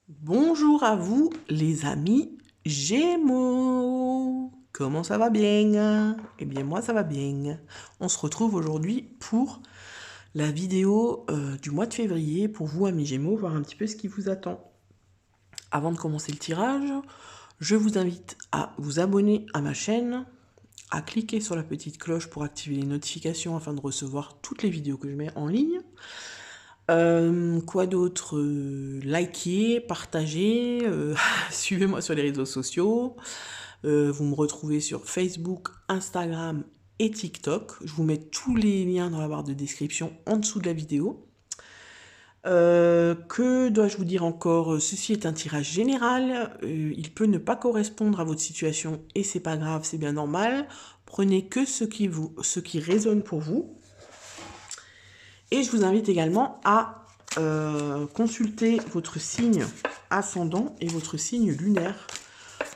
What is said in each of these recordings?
Bonjour à vous les amis Gémeaux. Comment ça va bien? Eh bien moi ça va bien. On se retrouve aujourd'hui pour la vidéo du mois de février pour vous amis Gémeaux, voir un petit peu ce qui vous attend. Avant de commencer le tirage, je vous invite à vous abonner à ma chaîne, à cliquer sur la petite cloche pour activer les notifications afin de recevoir toutes les vidéos que je mets en ligne. Quoi d'autre? Likez, partagez, suivez-moi sur les réseaux sociaux. Vous me retrouvez sur Facebook, Instagram et TikTok. Je vous mets tous les liens dans la barre de description en dessous de la vidéo. Que dois-je vous dire encore? Ceci est un tirage général. Il peut ne pas correspondre à votre situation et c'est pas grave, c'est bien normal. Prenez que ce qui résonne pour vous. Et je vous invite également à consulter votre signe ascendant et votre signe lunaire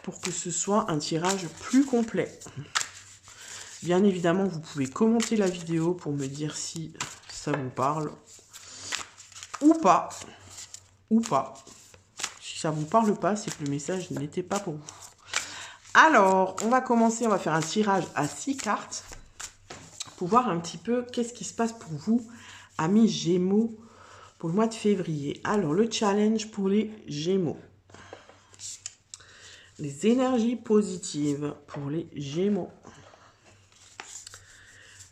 pour que ce soit un tirage plus complet. Bien évidemment, vous pouvez commenter la vidéo pour me dire si ça vous parle ou pas. Ou pas. Si ça vous parle pas, c'est que le message n'était pas pour vous. Alors, on va commencer, on va faire un tirage à 6 cartes pour voir un petit peu qu'est-ce qui se passe pour vous, amis Gémeaux, pour le mois de février. Alors, le challenge pour les Gémeaux. Les énergies positives pour les Gémeaux.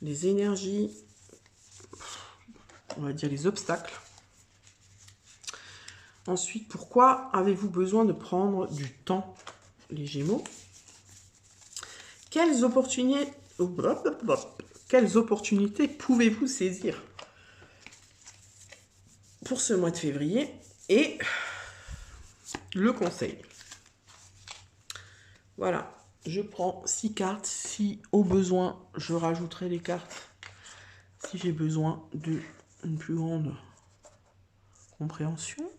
Les énergies, on va dire les obstacles. Ensuite, pourquoi avez-vous besoin de prendre du temps, les Gémeaux? Quelles opportunités pouvez-vous saisir pour ce mois de février? Et le conseil. Voilà, je prends 6 cartes. Si au besoin, je rajouterai les cartes. Si j'ai besoin d'une plus grande compréhension,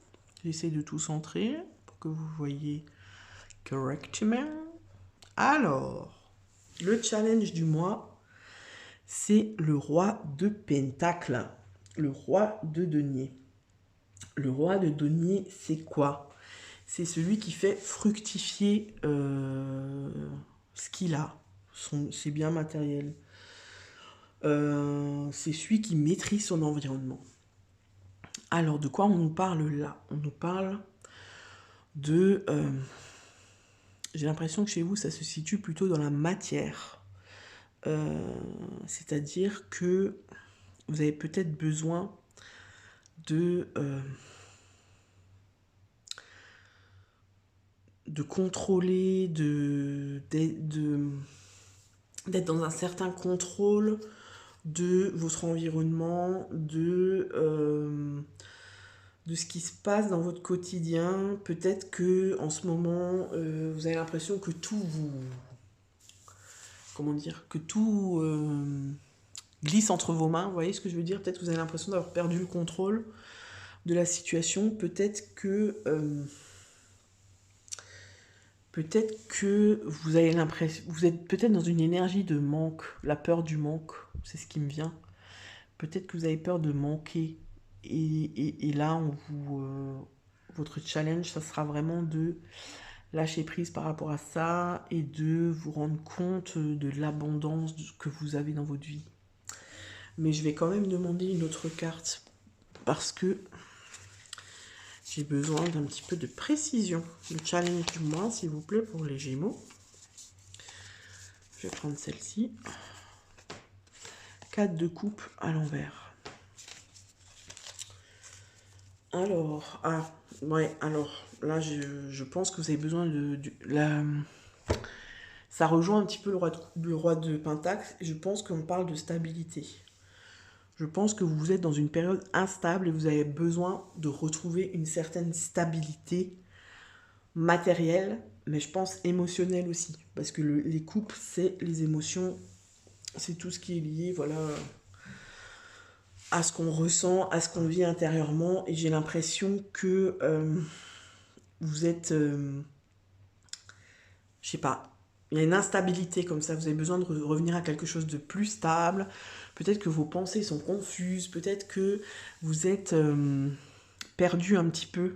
j'essaie de tout centrer pour que vous voyez correctement. Alors, le challenge du mois, c'est le roi de Pentacle, le roi de denier. Le roi de denier, c'est quoi? C'est celui qui fait fructifier ce qu'il a, ses biens matériels. C'est celui qui maîtrise son environnement. Alors, de quoi on nous parle là? On nous parle de... j'ai l'impression que chez vous, ça se situe plutôt dans la matière. C'est-à-dire que vous avez peut-être besoin de contrôler, d'être dans un certain contrôle de votre environnement, de ce qui se passe dans votre quotidien. Peut-être que en ce moment, vous avez l'impression que tout vous... Comment dire? Que tout glisse entre vos mains. Vous voyez ce que je veux dire? Peut-être que vous avez l'impression d'avoir perdu le contrôle de la situation. Peut-être que vous avez l'impression, vous êtes peut-être dans une énergie de manque, la peur du manque, c'est ce qui me vient. Peut-être que vous avez peur de manquer. Et là, votre challenge, ça sera vraiment de lâcher prise par rapport à ça et de vous rendre compte de l'abondance que vous avez dans votre vie. Mais je vais quand même demander une autre carte parce que j'ai besoin d'un petit peu de précision. Le challenge du mois, s'il vous plaît, pour les Gémeaux. Je vais prendre celle-ci. 4 de coupe à l'envers. Alors, alors là, je pense que vous avez besoin ça rejoint un petit peu le roi de Pentacle. Je pense qu'on parle de stabilité. Je pense que vous êtes dans une période instable et vous avez besoin de retrouver une certaine stabilité matérielle, mais je pense émotionnelle aussi. Parce que les couples, c'est les émotions, c'est tout ce qui est lié, voilà, à ce qu'on ressent, à ce qu'on vit intérieurement. Et j'ai l'impression que vous êtes, je sais pas, il y a une instabilité comme ça, vous avez besoin de revenir à quelque chose de plus stable. Peut-être que vos pensées sont confuses, peut-être que vous êtes perdu un petit peu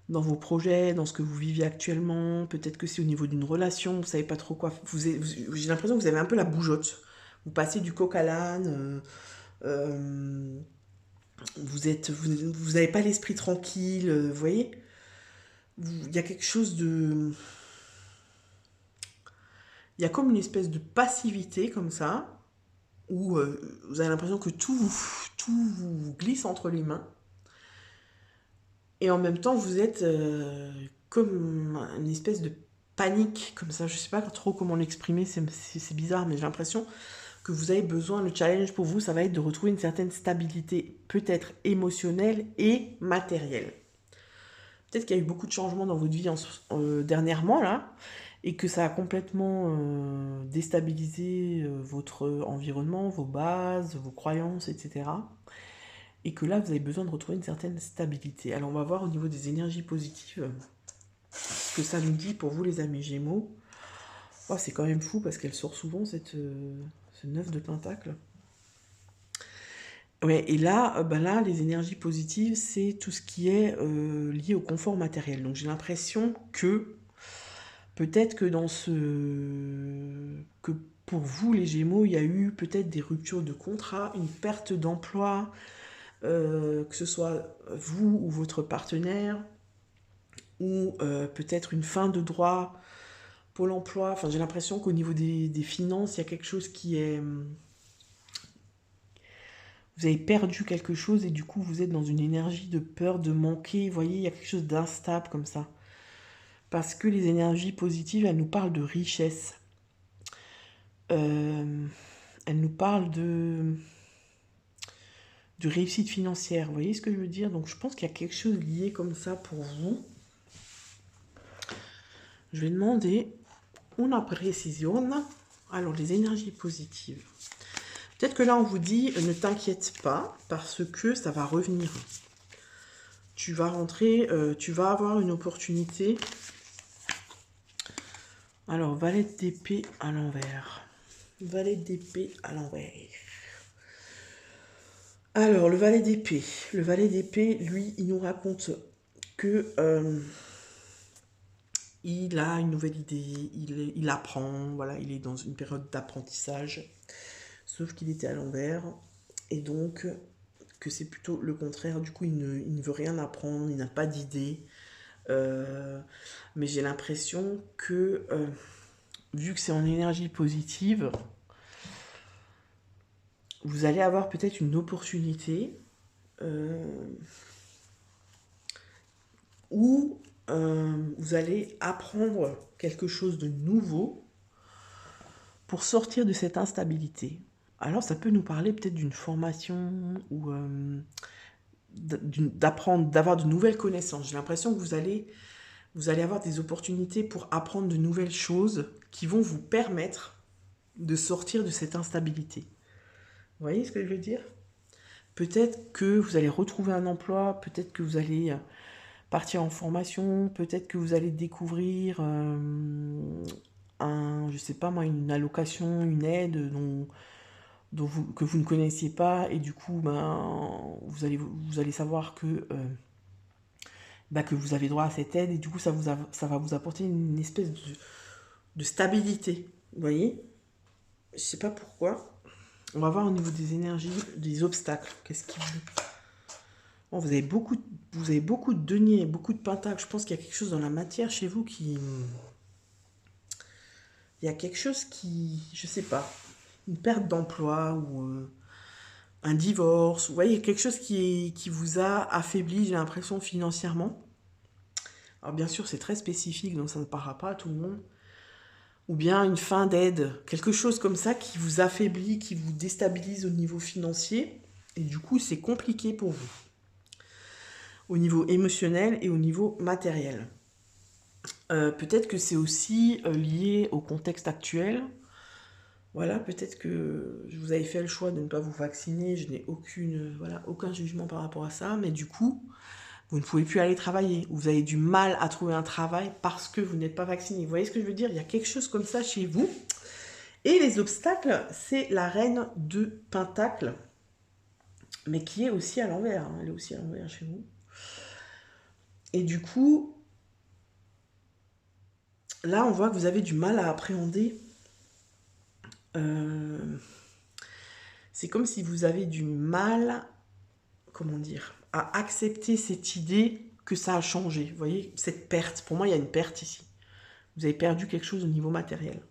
dans vos projets, dans ce que vous vivez actuellement. Peut-être que c'est au niveau d'une relation, vous savez pas trop quoi. J'ai l'impression que vous avez un peu la bougeotte. Vous passez du coq à l'âne. Vous n'avez pas l'esprit tranquille. Vous voyez, il y a quelque chose de, il y a comme une espèce de passivité comme ça, où vous avez l'impression que tout vous glisse entre les mains. Et en même temps, vous êtes comme une espèce de panique, comme ça. Je sais pas trop comment l'exprimer, c'est bizarre, mais j'ai l'impression que vous avez besoin, le challenge pour vous, ça va être de retrouver une certaine stabilité, peut-être émotionnelle et matérielle. Peut-être qu'il y a eu beaucoup de changements dans votre vie dernièrement, là, et que ça a complètement déstabilisé votre environnement, vos bases, vos croyances, etc. Et que là, vous avez besoin de retrouver une certaine stabilité. Alors, on va voir au niveau des énergies positives ce que ça nous dit pour vous, les amis Gémeaux. Oh, c'est quand même fou parce qu'elle sort souvent, ce 9 de Pentacle. Ouais, et là, là, les énergies positives, c'est tout ce qui est lié au confort matériel. Donc, j'ai l'impression que peut-être que que pour vous, les Gémeaux, il y a eu peut-être des ruptures de contrat, une perte d'emploi, que ce soit vous ou votre partenaire, ou peut-être une fin de droit Pôle emploi. Enfin, j'ai l'impression qu'au niveau des finances, il y a quelque chose qui est... Vous avez perdu quelque chose et du coup, vous êtes dans une énergie de peur, de manquer. Vous voyez, il y a quelque chose d'instable comme ça. Parce que les énergies positives, elles nous parlent de richesse. Elles nous parlent de réussite financière. Vous voyez ce que je veux dire? Donc, je pense qu'il y a quelque chose lié comme ça pour vous. Je vais demander une précision. Alors, les énergies positives. Peut-être que là, on vous dit, ne t'inquiète pas, parce que ça va revenir. Tu vas rentrer, tu vas avoir une opportunité. Alors, valet d'épée à l'envers. Valet d'épée à l'envers. Alors, le valet d'épée. Le valet d'épée, lui, il nous raconte que il a une nouvelle idée, il apprend, voilà, il est dans une période d'apprentissage. Sauf qu'il était à l'envers. Et donc, que c'est plutôt le contraire. Du coup, il ne veut rien apprendre, il n'a pas d'idée. Mais j'ai l'impression que, vu que c'est en énergie positive, vous allez avoir peut-être une opportunité où vous allez apprendre quelque chose de nouveau pour sortir de cette instabilité. Alors, ça peut nous parler peut-être d'une formation ou d'apprendre, d'avoir de nouvelles connaissances. J'ai l'impression que vous allez avoir des opportunités pour apprendre de nouvelles choses qui vont vous permettre de sortir de cette instabilité. Vous voyez ce que je veux dire? Peut-être que vous allez retrouver un emploi, peut-être que vous allez partir en formation, peut-être que vous allez découvrir je sais pas moi, une allocation, une aide que vous ne connaissiez pas, et du coup, vous allez savoir que vous avez droit à cette aide, et du coup, ça va vous apporter une espèce de stabilité. Vous voyez? Je sais pas pourquoi. On va voir au niveau des énergies, des obstacles. Qu'est-ce qui vous... Bon, vous avez beaucoup de deniers, beaucoup de pentacles. Je pense qu'il y a quelque chose dans la matière chez vous qui... Il y a quelque chose qui... Je sais pas. Une perte d'emploi ou un divorce. Vous voyez, quelque chose qui vous a affaibli, j'ai l'impression, financièrement. Alors bien sûr, c'est très spécifique, donc ça ne parlera pas à tout le monde. Ou bien une fin d'aide. Quelque chose comme ça qui vous affaiblit, qui vous déstabilise au niveau financier. Et du coup, c'est compliqué pour vous. Au niveau émotionnel et au niveau matériel. Peut-être que c'est aussi lié au contexte actuel. Voilà, peut-être que vous avez fait le choix de ne pas vous vacciner. Je n'ai aucun jugement par rapport à ça. Mais du coup, vous ne pouvez plus aller travailler. Vous avez du mal à trouver un travail parce que vous n'êtes pas vacciné. Vous voyez ce que je veux dire? Il y a quelque chose comme ça chez vous. Et les obstacles, c'est la reine de Pentacle, mais qui est aussi à l'envers. Elle est aussi à l'envers chez vous. Et du coup, là, on voit que vous avez du mal à appréhender. C'est comme si vous avez du mal, comment dire, à accepter cette idée que ça a changé. Vous voyez, cette perte. Pour moi, il y a une perte ici. Vous avez perdu quelque chose au niveau matériel.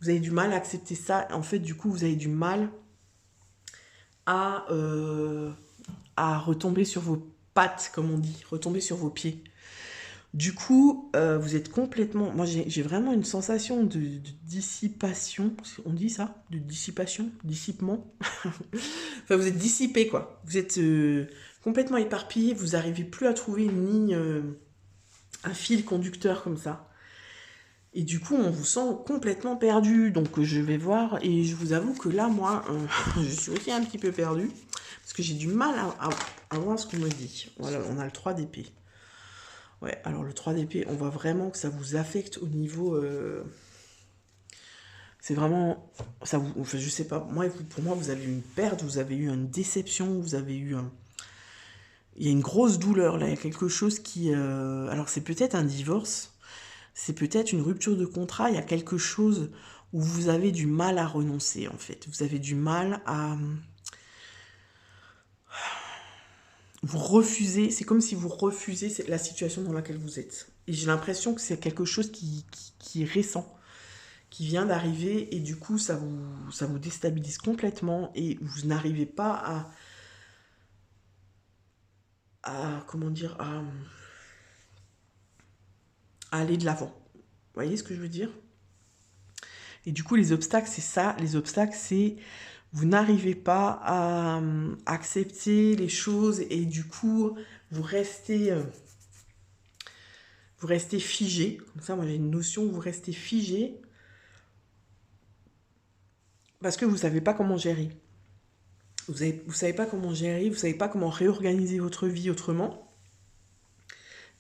Vous avez du mal à accepter ça. En fait, du coup, vous avez du mal à, retomber sur vos pattes, comme on dit, retomber sur vos pieds. Du coup, vous êtes complètement... Moi, j'ai vraiment une sensation de dissipation. On dit ça? De dissipation? Dissipement? Enfin, vous êtes dissipé, quoi. Vous êtes complètement éparpillé. Vous n'arrivez plus à trouver une ligne, un fil conducteur comme ça. Et du coup, on vous sent complètement perdu. Donc, je vais voir. Et je vous avoue que là, moi, je suis aussi un petit peu perdue. Parce que j'ai du mal à voir ce qu'on me dit. Voilà, on a le 3 d'épée. Ouais, alors le 3 d'épée, on voit vraiment que ça vous affecte au niveau... c'est vraiment... Ça vous, enfin, je sais pas, pour moi, vous avez eu une perte, vous avez eu une déception, vous avez eu un... Il y a une grosse douleur, là, il y a quelque chose qui... alors, c'est peut-être un divorce, c'est peut-être une rupture de contrat, il y a quelque chose où vous avez du mal à renoncer, en fait. Vous avez du mal à... Vous refusez, c'est comme si vous refusez la situation dans laquelle vous êtes. Et j'ai l'impression que c'est quelque chose qui est récent, qui vient d'arriver, et du coup, ça vous déstabilise complètement, et vous n'arrivez pas comment dire, à aller de l'avant. Vous voyez ce que je veux dire? Et du coup, les obstacles, c'est ça. Les obstacles, c'est vous n'arrivez pas à accepter les choses, et du coup, vous restez figé. Comme ça, moi, j'ai une notion où vous restez figé parce que vous ne savez pas comment gérer. Vous savez pas comment gérer, vous savez pas comment réorganiser votre vie autrement.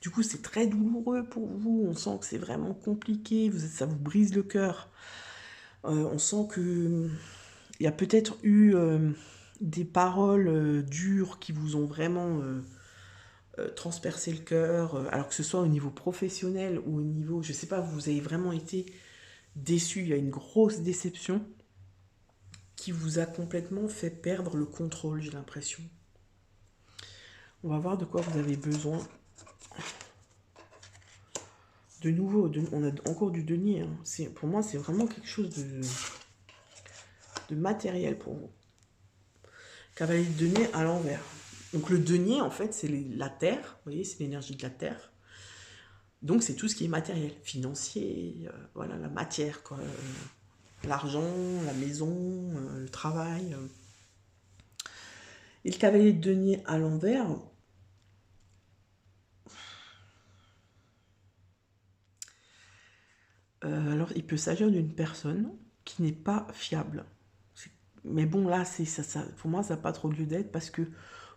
Du coup, c'est très douloureux pour vous. On sent que c'est vraiment compliqué. Ça vous brise le cœur. On sent que il y a peut-être eu des paroles dures qui vous ont vraiment transpercé le cœur. Alors que ce soit au niveau professionnel ou au niveau, je sais pas, vous avez vraiment été déçu. Il y a une grosse déception qui vous a complètement fait perdre le contrôle, j'ai l'impression. On va voir de quoi vous avez besoin. De nouveau, on a encore du denier. Hein. Pour moi, c'est vraiment quelque chose de matériel pour vous. Cavalier de denier à l'envers. Donc le denier, en fait, c'est la terre. Vous voyez, c'est l'énergie de la terre. Donc c'est tout ce qui est matériel, financier, voilà, la matière, quoi. L'argent, la maison, le travail. Et le cavalier de denier à l'envers, alors il peut s'agir d'une personne qui n'est pas fiable. Mais bon, là, ça, pour moi, ça n'a pas trop lieu d'être parce que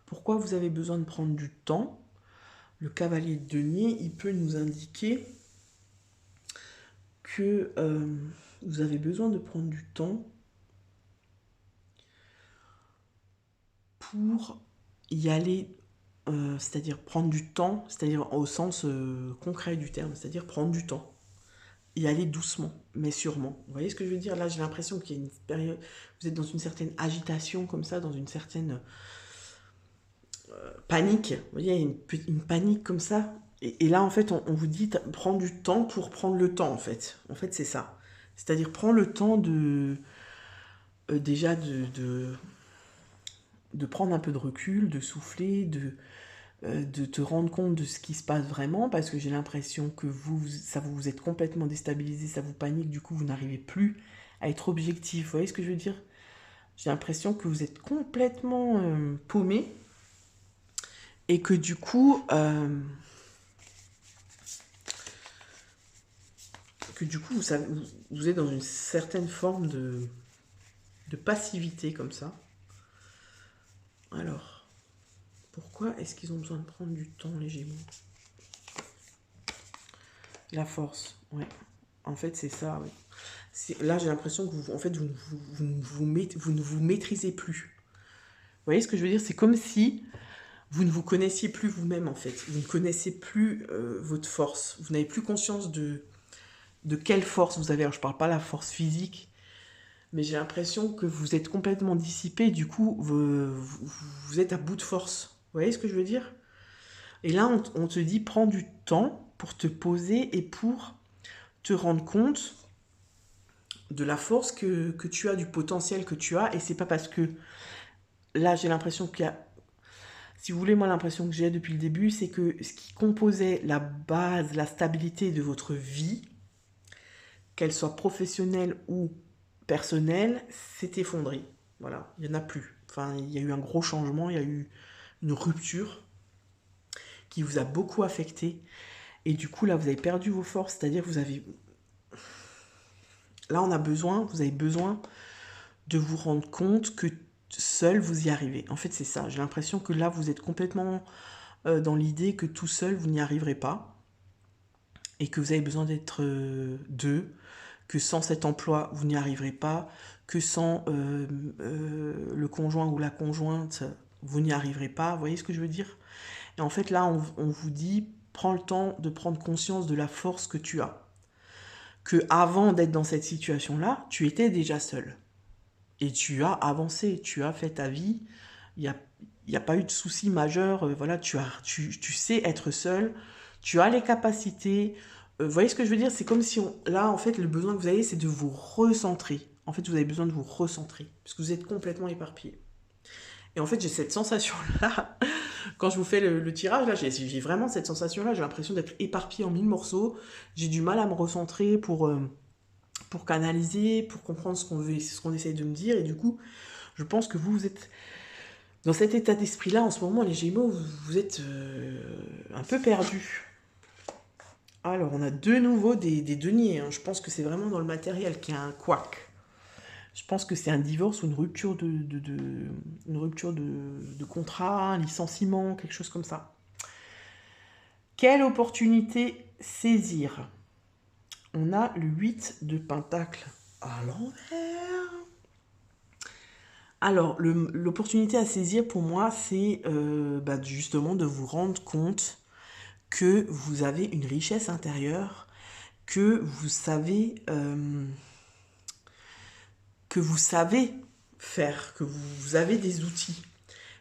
pourquoi vous avez besoin de prendre du temps? Le cavalier de denier, il peut nous indiquer que vous avez besoin de prendre du temps pour y aller, c'est-à-dire prendre du temps, c'est-à-dire au sens concret du terme, c'est-à-dire prendre du temps. Y aller doucement, mais sûrement. Vous voyez ce que je veux dire? Là, j'ai l'impression qu'il y a une période, vous êtes dans une certaine agitation comme ça, dans une certaine panique. Vous voyez, il y a une panique comme ça. Et là, en fait, on vous dit, prends du temps pour prendre le temps, en fait. En fait, c'est ça. C'est-à-dire, prends le temps déjà de prendre un peu de recul, de souffler, de te rendre compte de ce qui se passe vraiment, parce que j'ai l'impression que vous êtes complètement déstabilisé, ça vous panique, du coup, vous n'arrivez plus à être objectif. Vous voyez ce que je veux dire? J'ai l'impression que vous êtes complètement paumé, et que du coup, vous êtes dans une certaine forme de passivité comme ça. Alors, pourquoi est-ce qu'ils ont besoin de prendre du temps, les Gémeaux? La force, ouais. En fait, c'est ça, ouais. Là, j'ai l'impression que vous ne vous maîtrisez plus. Vous voyez ce que je veux dire? C'est comme si vous ne vous connaissiez plus vous-même, en fait. Vous ne connaissez plus votre force. Vous n'avez plus conscience de quelle force vous avez. Alors, je ne parle pas de la force physique, mais j'ai l'impression que vous êtes complètement dissipé. Du coup, vous êtes à bout de force. Vous voyez ce que je veux dire? Et là, on te dit, prends du temps pour te poser et pour te rendre compte de la force que tu as, du potentiel que tu as. Et c'est pas parce que là, j'ai l'impression qu'il y a... Si vous voulez, moi, l'impression que j'ai depuis le début, c'est que ce qui composait la base, la stabilité de votre vie, qu'elle soit professionnelle ou personnelle, s'est effondrée. Voilà, il n'y en a plus. Enfin, il y a eu un gros changement, il y a eu une rupture qui vous a beaucoup affecté. Et du coup, là, vous avez perdu vos forces, c'est-à-dire que vous avez... Là, vous avez besoin de vous rendre compte que seul, vous y arrivez. En fait, c'est ça. J'ai l'impression que là, vous êtes complètement dans l'idée que tout seul, vous n'y arriverez pas. Et que vous avez besoin d'être deux. Que sans cet emploi, vous n'y arriverez pas. Que sans le conjoint ou la conjointe, vous n'y arriverez pas. Vous voyez ce que je veux dire? Et en fait, là, on vous dit, prends le temps de prendre conscience de la force que tu as. Que avant d'être dans cette situation-là, tu étais déjà seul. Et tu as avancé, tu as fait ta vie. Il n'y a pas eu de souci majeur. Voilà, tu sais être seul. Tu as les capacités. Vous voyez ce que je veux dire? C'est comme si là, en fait, le besoin que vous avez, c'est de vous recentrer. En fait, vous avez besoin de vous recentrer. Parce que vous êtes complètement éparpillé. Et en fait, j'ai cette sensation-là. Quand je vous fais le tirage, là, j'ai vraiment cette sensation-là. J'ai l'impression d'être éparpillé en 1000 morceaux. J'ai du mal à me recentrer pour canaliser, pour comprendre ce qu'on essaye de me dire. Et du coup, je pense que vous êtes dans cet état d'esprit-là. En ce moment, les Gémeaux, vous êtes un peu perdus. Alors, on a de nouveau des deniers. Hein. Je pense que c'est vraiment dans le matériel qu'il y a un couac. Je pense que c'est un divorce ou une rupture de contrat, un licenciement, quelque chose comme ça. Quelle opportunité saisir? On a le 8 de Pentacle à l'envers. Alors, l'opportunité à saisir pour moi, c'est justement de vous rendre compte que vous avez une richesse intérieure, que vous savez faire, que vous avez des outils,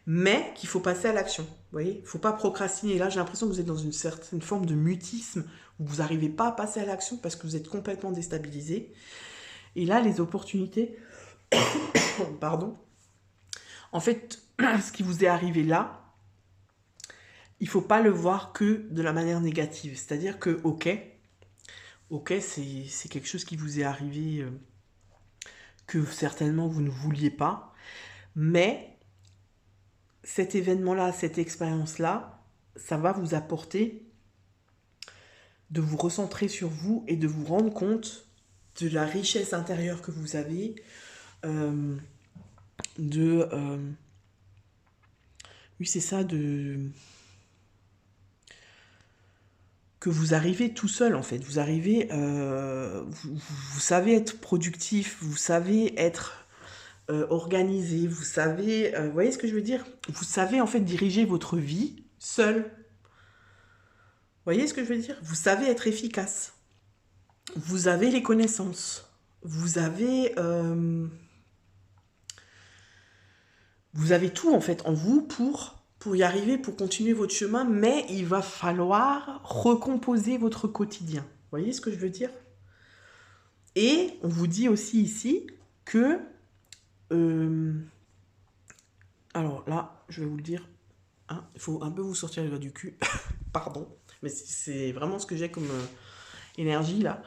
mais qu'il faut passer à l'action. Vous voyez, il ne faut pas procrastiner. Là, j'ai l'impression que vous êtes dans une certaine forme de mutisme où vous n'arrivez pas à passer à l'action parce que vous êtes complètement déstabilisé. Et là, les opportunités, pardon, en fait, ce qui vous est arrivé là, il ne faut pas le voir que de la manière négative. C'est-à-dire que, ok, c'est quelque chose qui vous est arrivé que certainement vous ne vouliez pas, mais cet événement-là, cette expérience-là, ça va vous apporter de vous recentrer sur vous et de vous rendre compte de la richesse intérieure que vous avez, oui, c'est ça, que vous arrivez tout seul, en fait. Vous arrivez... vous savez être productif, vous savez être organisé, vous savez... vous voyez ce que je veux dire? Vous savez, en fait, diriger votre vie seul. Vous voyez ce que je veux dire? Vous savez être efficace. Vous avez les connaissances. Vous avez tout, en fait, en vous pour y arriver, pour continuer votre chemin, mais il va falloir recomposer votre quotidien. Vous voyez ce que je veux dire? Et on vous dit aussi ici que... alors là, je vais vous le dire, hein, il faut un peu vous sortir les doigts du cul, pardon, mais c'est vraiment ce que j'ai comme énergie là.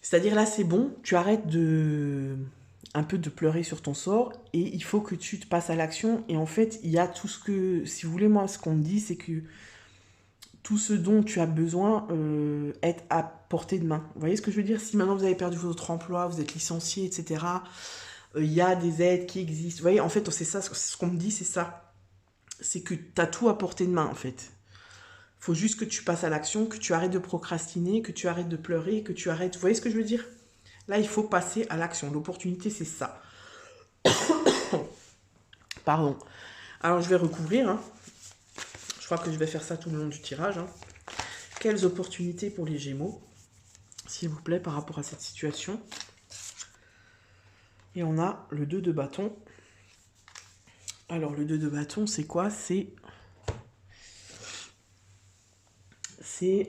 C'est-à-dire là, c'est bon, tu arrêtes un peu de pleurer sur ton sort et il faut que tu te passes à l'action. Et en fait, il y a tout ce que, si vous voulez, moi, ce qu'on me dit, c'est que tout ce dont tu as besoin est à portée de main. Vous voyez ce que je veux dire? Si maintenant vous avez perdu votre emploi, vous êtes licencié, etc., il y a des aides qui existent. Vous voyez, en fait, c'est ça, ce qu'on me dit, c'est ça. C'est que tu as tout à portée de main, en fait. Il faut juste que tu passes à l'action, que tu arrêtes de procrastiner, que tu arrêtes de pleurer, que tu arrêtes... Vous voyez ce que je veux dire? Là, il faut passer à l'action. L'opportunité, c'est ça. Pardon. Alors, je vais recouvrir. Hein. crois que je vais faire ça tout le long du tirage. Hein. Quelles opportunités pour les Gémeaux, s'il vous plaît, par rapport à cette situation? Et on a le 2 de bâton. Alors, le 2 de bâton, c'est quoi? C'est...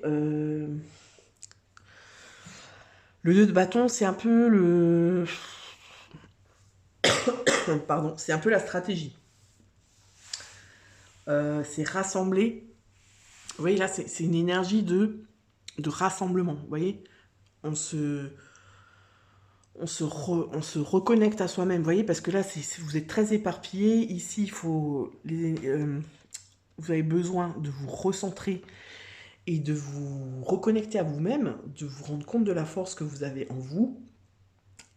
Le 2 de bâton, c'est un peu le... Pardon, c'est un peu la stratégie. C'est rassembler. Vous voyez, là, c'est une énergie de rassemblement. Vous voyez, on se reconnecte à soi-même. Vous voyez, parce que là, vous êtes très éparpillé. Ici, il faut... vous avez besoin de vous recentrer et de vous reconnecter à vous-même, de vous rendre compte de la force que vous avez en vous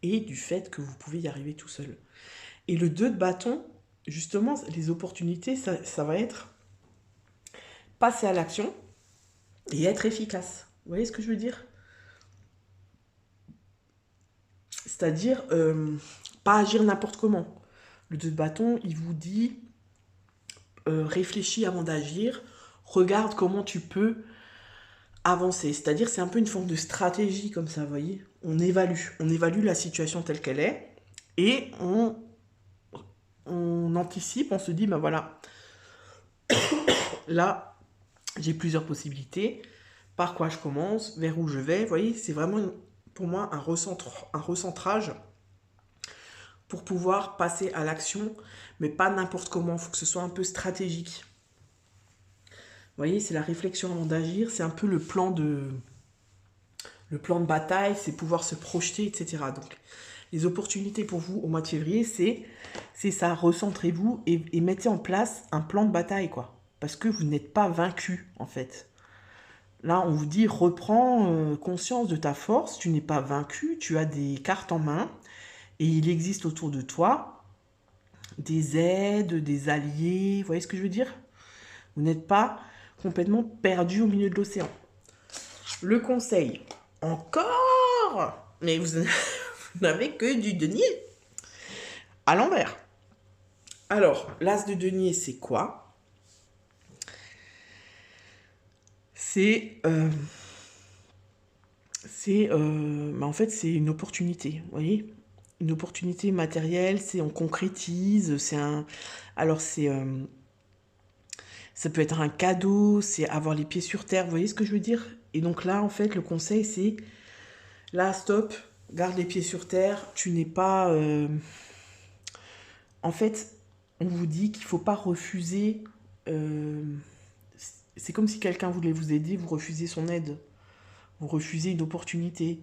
et du fait que vous pouvez y arriver tout seul. Et le 2 de bâton, justement, les opportunités, ça va être passer à l'action et être efficace. Vous voyez ce que je veux dire? C'est-à-dire, pas agir n'importe comment. Le 2 de bâton, il vous dit, réfléchis avant d'agir, regarde comment tu peux avancer. C'est-à-dire, c'est un peu une forme de stratégie comme ça, vous voyez? On évalue la situation telle qu'elle est et on anticipe, on se dit, ben voilà, là, j'ai plusieurs possibilités, par quoi je commence, vers où je vais, vous voyez, c'est vraiment, pour moi, un recentrage pour pouvoir passer à l'action, mais pas n'importe comment, il faut que ce soit un peu stratégique. Vous voyez, c'est la réflexion avant d'agir, c'est un peu le plan de bataille, c'est pouvoir se projeter, etc. Donc, les opportunités pour vous au mois de février, c'est ça, recentrez-vous et mettez en place un plan de bataille, quoi. Parce que vous n'êtes pas vaincu, en fait. Là, on vous dit, reprends conscience de ta force, tu n'es pas vaincu, tu as des cartes en main, et il existe autour de toi des aides, des alliés, vous voyez ce que je veux dire? Vous n'êtes pas complètement perdu au milieu de l'océan. Le conseil, encore, mais vous n'avez que du denier à l'envers. Alors, l'as de denier, c'est quoi? C'est... en fait, c'est une opportunité, vous voyez? Une opportunité matérielle, on concrétise, c'est un... Alors, ça peut être un cadeau, c'est avoir les pieds sur terre, vous voyez ce que je veux dire? Et donc là, en fait, le conseil, c'est... Là, stop, garde les pieds sur terre, tu n'es pas... En fait, on vous dit qu'il ne faut pas refuser... C'est comme si quelqu'un voulait vous aider, vous refusez son aide. Vous refusez une opportunité.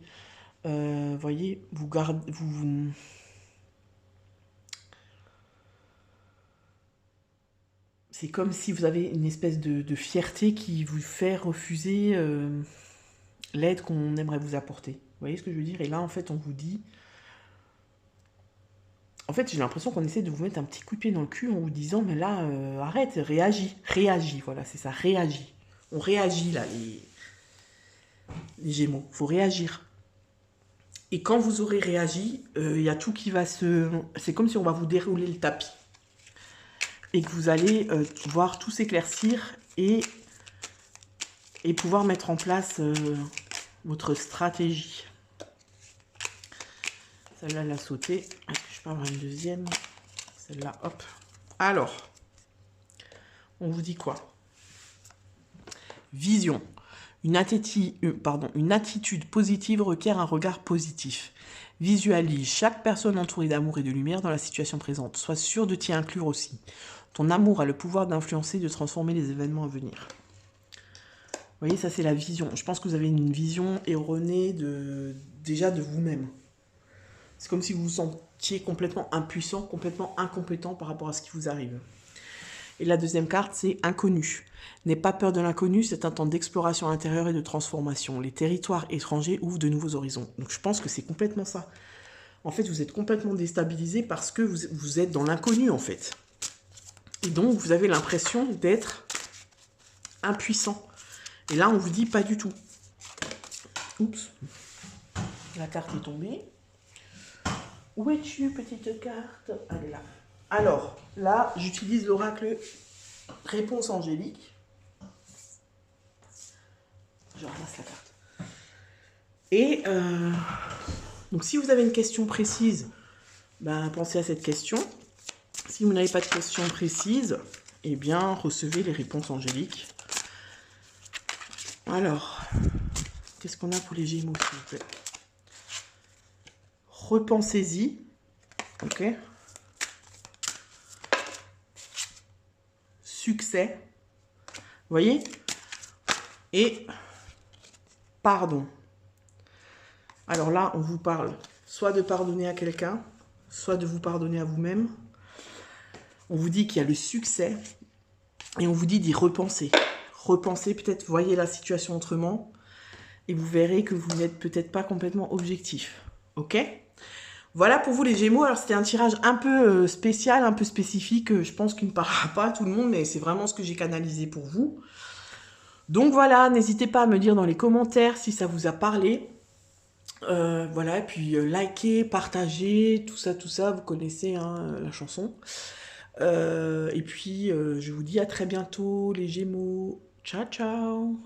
Voyez, c'est comme si vous avez une espèce de fierté qui vous fait refuser l'aide qu'on aimerait vous apporter. Vous voyez ce que je veux dire? Et là, en fait, on vous dit... En fait, j'ai l'impression qu'on essaie de vous mettre un petit coup de pied dans le cul en vous disant, mais là, arrête, réagis, voilà, c'est ça, réagis. On réagit, là, les Gémeaux, il faut réagir. Et quand vous aurez réagi, il y a tout qui va se... C'est comme si on va vous dérouler le tapis. Et que vous allez voir tout s'éclaircir et pouvoir mettre en place votre stratégie. Celle-là, elle a sauté. Est-ce que je peux avoir une deuxième? Celle-là, hop. Alors, on vous dit quoi? Vision. Une attitude positive requiert un regard positif. Visualise chaque personne entourée d'amour et de lumière dans la situation présente. Sois sûr de t'y inclure aussi. Ton amour a le pouvoir d'influencer et de transformer les événements à venir. Vous voyez, ça c'est la vision. Je pense que vous avez une vision erronée déjà de vous-même. C'est comme si vous vous sentiez complètement impuissant, complètement incompétent par rapport à ce qui vous arrive. Et la deuxième carte, c'est inconnu. N'aie pas peur de l'inconnu, c'est un temps d'exploration intérieure et de transformation. Les territoires étrangers ouvrent de nouveaux horizons. Donc je pense que c'est complètement ça. En fait, vous êtes complètement déstabilisé parce que vous êtes dans l'inconnu, en fait. Et donc, vous avez l'impression d'être impuissant. Et là, on vous dit pas du tout. Oups. La carte est tombée. Où es-tu, petite carte? Elle est là. Alors, là, j'utilise l'oracle Réponse angélique. Je ramasse la carte. Et donc, si vous avez une question précise, ben, pensez à cette question. Si vous n'avez pas de question précise, eh bien, recevez les réponses angéliques. Alors, qu'est-ce qu'on a pour les Gémeaux, s'il vous plaît? Repensez-y. Ok. Succès. Vous voyez? Et pardon. Alors là, on vous parle soit de pardonner à quelqu'un, soit de vous pardonner à vous-même. On vous dit qu'il y a le succès et on vous dit d'y repenser. Repensez, peut-être voyez la situation autrement et vous verrez que vous n'êtes peut-être pas complètement objectif. Ok? Voilà pour vous les Gémeaux. Alors c'était un tirage un peu spécial, un peu spécifique. Je pense qu'il ne parlera pas à tout le monde, mais c'est vraiment ce que j'ai canalisé pour vous. Donc voilà, n'hésitez pas à me dire dans les commentaires si ça vous a parlé. Voilà, et puis likez, partagez, tout ça, vous connaissez hein, la chanson. Et puis je vous dis à très bientôt les Gémeaux. Ciao, ciao!